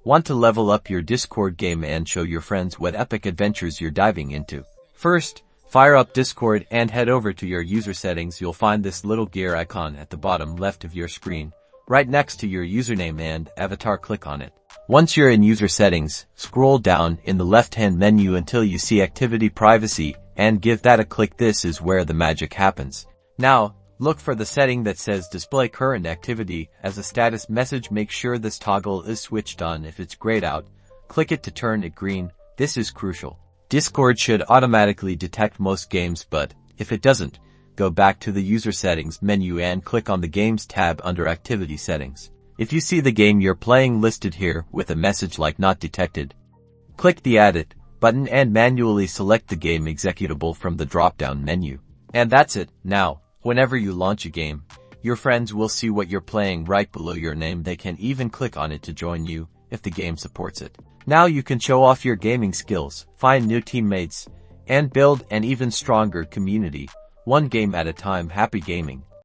Want to level up your Discord game and show your friends what epic adventures you're diving into? First, fire up Discord and head over to your user settings. You'll find this little gear icon at the bottom left of your screen, right next to your username and avatar. Click on it. Once you're in user settings, scroll down in the left-hand menu until you see activity privacy and give that a click. This is where the magic happens. Now, look for the setting that says display current activity as a status message. Make sure this toggle is switched on. If it's grayed out, click it to turn it green. This is crucial. Discord should automatically detect most games, but if it doesn't, go back to the user settings menu and click on the games tab under activity settings. If you see the game you're playing listed here with a message like not detected, click the Add It button and manually select the game executable from the drop-down menu. And that's it. Now, whenever you launch a game, your friends will see what you're playing right below your name. They can even click on it to join you if the game supports it. Now you can show off your gaming skills, find new teammates, and build an even stronger community, one game at a time. Happy gaming!